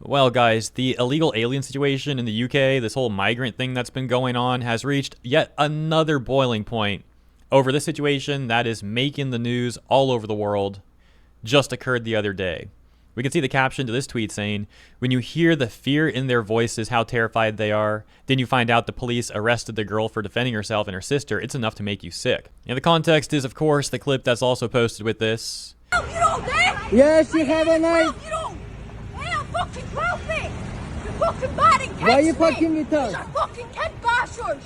Well, guys, the illegal alien situation in the UK, this whole migrant thing that's been going on, has reached yet another boiling point over this situation that is making the news all over the world. Just occurred the other day. We can see the caption to this tweet saying, "When you hear the fear in their voices, how terrified they are, then you find out the police arrested the girl for defending herself and her sister. It's enough to make you sick." And the context is, of course, the clip that's also posted with this. You don't dare! Yes, you have a knife. You don't! Hey, I'm fucking 12 me! You're fucking bad and Why you fucking with us? You're fucking kid bashers!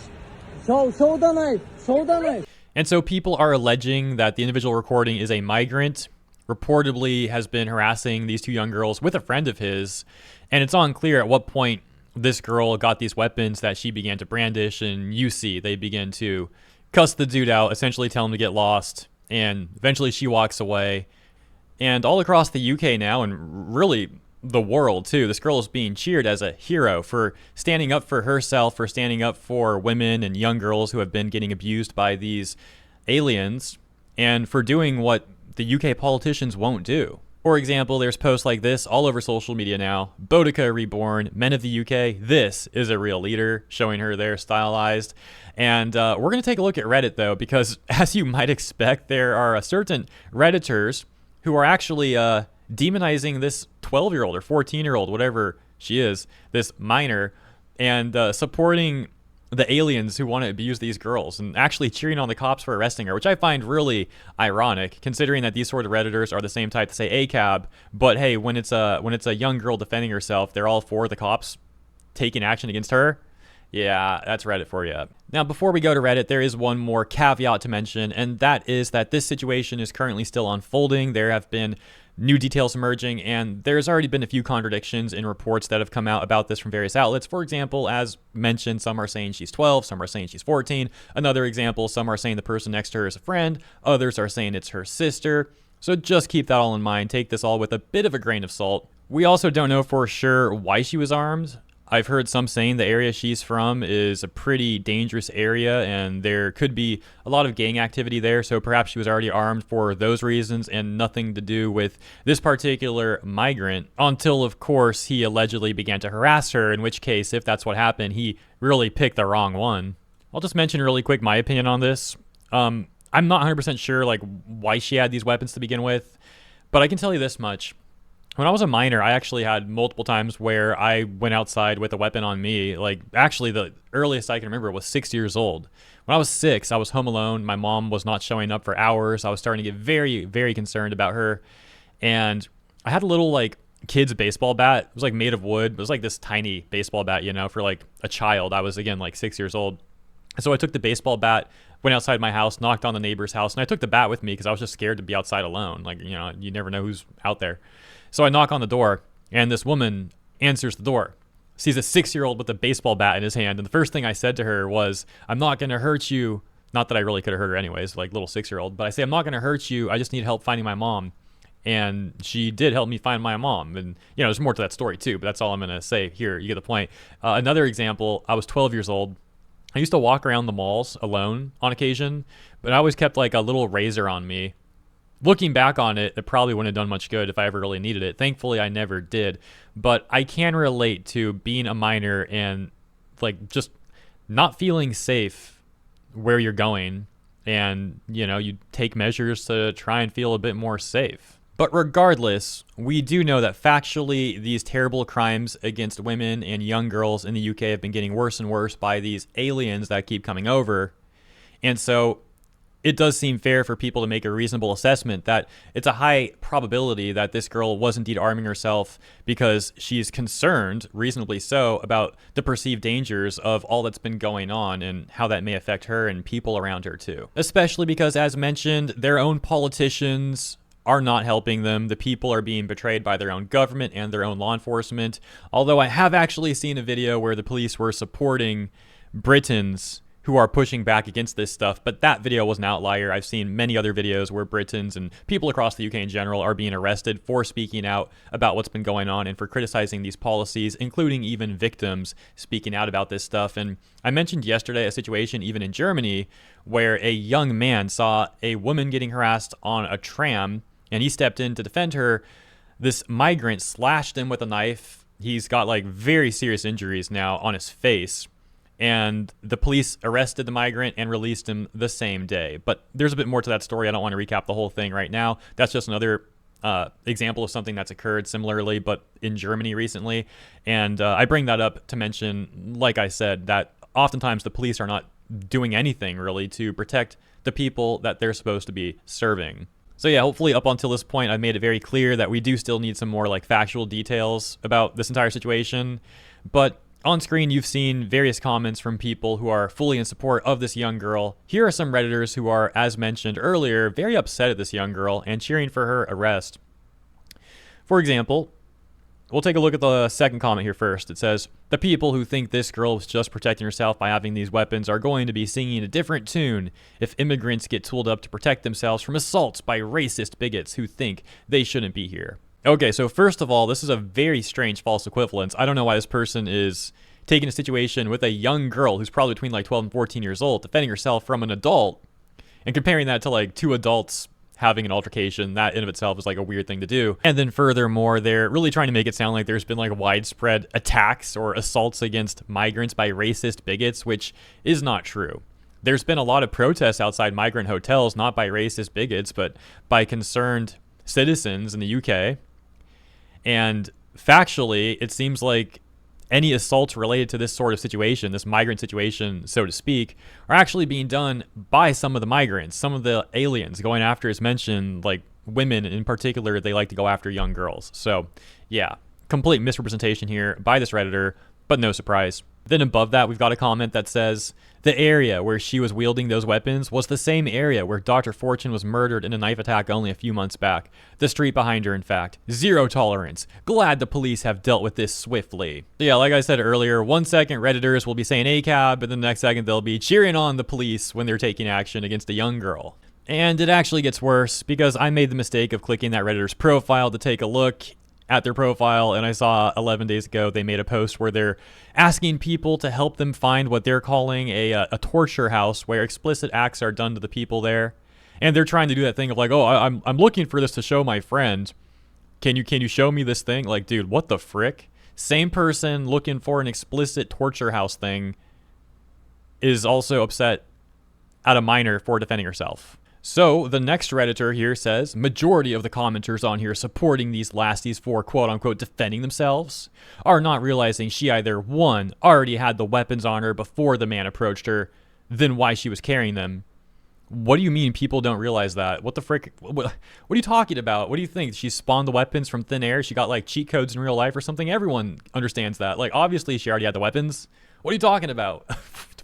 Show the knife. Show the knife. And so people are alleging that the individual recording is a migrant, reportedly has been harassing these two young girls with a friend of his. And it's unclear at what point this girl got these weapons that she began to brandish. And you see, they begin to cuss the dude out, essentially tell him to get lost. And eventually she walks away. And all across the UK now, and really the world too, this girl is being cheered as a hero for standing up for herself, for standing up for women and young girls who have been getting abused by these aliens, and for doing what the UK politicians won't do. For example, there's posts like this all over social media now. Boudica Reborn, Men of the UK, this is a real leader, showing her there stylized. And we're going to take a look at Reddit, though, because as you might expect, there are certain Redditors who are actually demonizing this 12-year-old or 14-year-old, whatever she is, this minor, and supporting the aliens who want to abuse these girls and actually cheering on the cops for arresting her, which I find really ironic, considering that these sort of Redditors are the same type to say ACAB, but hey, when it's a young girl defending herself, they're all for the cops taking action against her. Yeah, that's Reddit for you. Now, before we go to Reddit, there is one more caveat to mention, and that is that this situation is currently still unfolding. There have been new details emerging, and there's already been a few contradictions in reports that have come out about this from various outlets. For example, as mentioned, some are saying she's 12, some are saying she's 14. Another example, some are saying the person next to her is a friend, others are saying it's her sister. So just keep that all in mind. Take this all with a bit of a grain of salt. We also don't know for sure why she was armed. I've heard some saying the area she's from is a pretty dangerous area and there could be a lot of gang activity there, so perhaps she was already armed for those reasons and nothing to do with this particular migrant, until of course he allegedly began to harass her, in which case, if that's what happened, he really picked the wrong one. I'll just mention really quick my opinion on this. I'm not 100% sure like why she had these weapons to begin with, but I can tell you this much. When I was a minor, I actually had multiple times where I went outside with a weapon on me. Like, actually, the earliest I can remember was 6 years old. When I was 6, I was home alone. My mom was not showing up for hours. I was starting to get very, very concerned about her. And I had a little, like, kid's baseball bat. It was, like, made of wood. It was, like, this tiny baseball bat, you know, for, like, a child. I was, again, like, 6 years old. And so I took the baseball bat, went outside my house, knocked on the neighbor's house, and I took the bat with me because I was just scared to be outside alone. Like, you know, you never know who's out there. So I knock on the door, and this woman answers the door, sees a 6-year-old with a baseball bat in his hand, and the first thing I said to her was, "I'm not going to hurt you." Not that I really could have hurt her anyways, like little 6-year-old, but I say, "I'm not going to hurt you. I just need help finding my mom." And she did help me find my mom. And, you know, there's more to that story too, but that's all I'm going to say here. You get the point. Another example, I was 12 years old. I used to walk around the malls alone on occasion, but I always kept like a little razor on me. Looking back on it, it probably wouldn't have done much good if I ever really needed it. Thankfully, I never did. But I can relate to being a minor and like just not feeling safe where you're going. And, you know, you take measures to try and feel a bit more safe. But regardless, we do know that factually these terrible crimes against women and young girls in the UK have been getting worse and worse by these aliens that keep coming over. And so it does seem fair for people to make a reasonable assessment that it's a high probability that this girl was indeed arming herself because she's concerned, reasonably so, about the perceived dangers of all that's been going on and how that may affect her and people around her too. Especially because, as mentioned, their own politicians are not helping them. The people are being betrayed by their own government and their own law enforcement. Although I have actually seen a video where the police were supporting Britons who are pushing back against this stuff, but that video was an outlier. I've seen many other videos where Britons and people across the UK in general are being arrested for speaking out about what's been going on and for criticizing these policies, including even victims speaking out about this stuff. And I mentioned yesterday a situation even in Germany where a young man saw a woman getting harassed on a tram and he stepped in to defend her. This migrant slashed him with a knife He's got like very serious injuries now on his face. And the police arrested the migrant and released him the same day. But there's a bit more to that story. I don't want to recap the whole thing right now. That's just another example of something that's occurred similarly, but in Germany recently. And I bring that up to mention, like I said, that oftentimes the police are not doing anything really to protect the people that they're supposed to be serving. So yeah, hopefully up until this point, I've made it very clear that we do still need some more like factual details about this entire situation. But on screen, you've seen various comments from people who are fully in support of this young girl. Here are some Redditors who are, as mentioned earlier, very upset at this young girl and cheering for her arrest. For example, we'll take a look at the second comment here first. It says, the people who think this girl was just protecting herself by having these weapons are going to be singing a different tune if immigrants get tooled up to protect themselves from assaults by racist bigots who think they shouldn't be here. Okay, so first of all, this is a very strange false equivalence. I don't know why this person is taking a situation with a young girl who's probably between like 12 and 14 years old, defending herself from an adult, and comparing that to like two adults having an altercation. That in of itself is like a weird thing to do. And then furthermore, they're really trying to make it sound like there's been like widespread attacks or assaults against migrants by racist bigots, which is not true. There's been a lot of protests outside migrant hotels, not by racist bigots, but by concerned citizens in the UK. And factually, it seems like any assaults related to this sort of situation, this migrant situation, so to speak, are actually being done by some of the migrants, some of the aliens going after, as mentioned, like women in particular. They like to go after young girls. So yeah, complete misrepresentation here by this Redditor, but no surprise. Then above that, we've got a comment that says, the area where she was wielding those weapons was the same area where Dr. Fortune was murdered in a knife attack only a few months back. The street behind her, in fact. Zero tolerance. Glad the police have dealt with this swiftly. So yeah, like I said earlier, 1 second Redditors will be saying ACAB, but then the next second they'll be cheering on the police when they're taking action against a young girl. And it actually gets worse because I made the mistake of clicking that Redditor's profile to take a look at their profile, and I saw 11 days ago they made a post where they're asking people to help them find what they're calling a torture house where explicit acts are done to the people there. And they're trying to do that thing of like, oh, I'm looking for this to show my friend. Can you show me this thing? Like, dude, what the frick? Same person looking for an explicit torture house thing is also upset at a minor for defending herself. So the next Redditor here says, majority of the commenters on here supporting these lasties for quote-unquote defending themselves are not realizing she either, one, already had the weapons on her before the man approached her, then why she was carrying them. What do you mean people don't realize that? What the frick? What are you talking about? What do you think? She spawned the weapons from thin air? She got like cheat codes in real life or something? Everyone understands that. Like, obviously she already had the weapons. What are you talking about?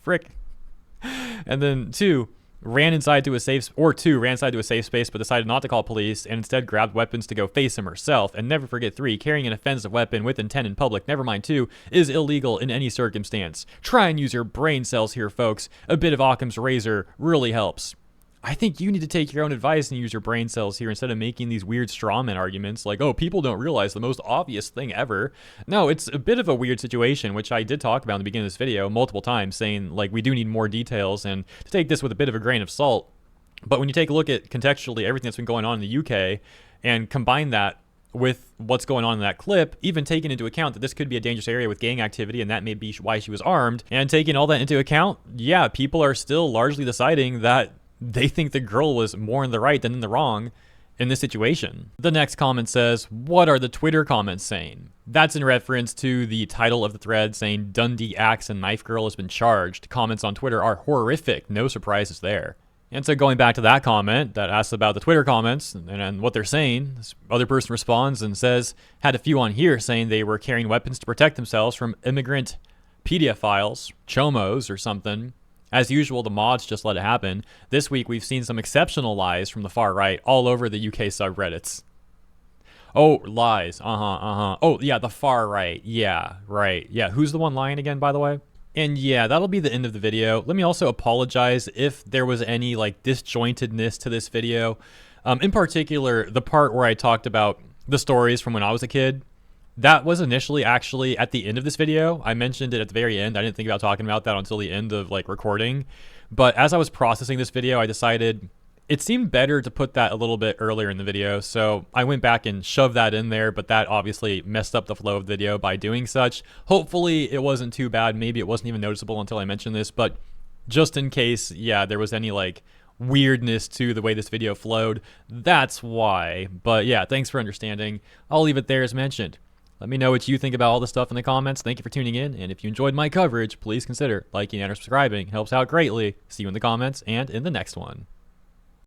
Frick. And then two, ran inside to a safe space but decided not to call police and instead grabbed weapons to go face him herself. And never forget, 3, carrying an offensive weapon with intent in public, never mind 2, is illegal in any circumstance. Try and use your brain cells here, folks. A bit of Occam's razor really helps. I think you need to take your own advice and use your brain cells here instead of making these weird strawman arguments like, oh, people don't realize the most obvious thing ever. No, it's a bit of a weird situation, which I did talk about in the beginning of this video multiple times, saying like we do need more details and to take this with a bit of a grain of salt. But when you take a look at contextually everything that's been going on in the UK and combine that with what's going on in that clip, even taking into account that this could be a dangerous area with gang activity and that may be why she was armed, and taking all that into account, yeah, people are still largely deciding that they think the girl was more in the right than in the wrong in this situation. The next comment says, what are the Twitter comments saying? That's in reference to the title of the thread saying Dundee Axe and Knife Girl has been charged. Comments on Twitter are horrific. No surprises there. And so going back to that comment that asks about the Twitter comments and what they're saying, this other person responds and says, had a few on here saying they were carrying weapons to protect themselves from immigrant pedophiles, chomos or something. As usual, the mods just let it happen. This week, we've seen some exceptional lies from the far right all over the UK subreddits. Oh, lies. Oh, yeah, the far right. Yeah, right. Yeah, who's the one lying again, by the way? And yeah, that'll be the end of the video. Let me also apologize if there was any like disjointedness to this video. In particular, the part where I talked about the stories from when I was a kid. That was initially actually at the end of this video. I mentioned it at the very end. I didn't think about talking about that until the end of like recording. But as I was processing this video, I decided it seemed better to put that a little bit earlier in the video, so I went back and shoved that in there, but that obviously messed up the flow of the video by doing such. Hopefully it wasn't too bad. Maybe it wasn't even noticeable until I mentioned this, but just in case, yeah, there was any like weirdness to the way this video flowed, that's why. But yeah, thanks for understanding. I'll leave it there as mentioned. Let me know what you think about all this stuff in the comments. Thank you for tuning in, and if you enjoyed my coverage, please consider liking and subscribing. It helps out greatly. See you in the comments and in the next one.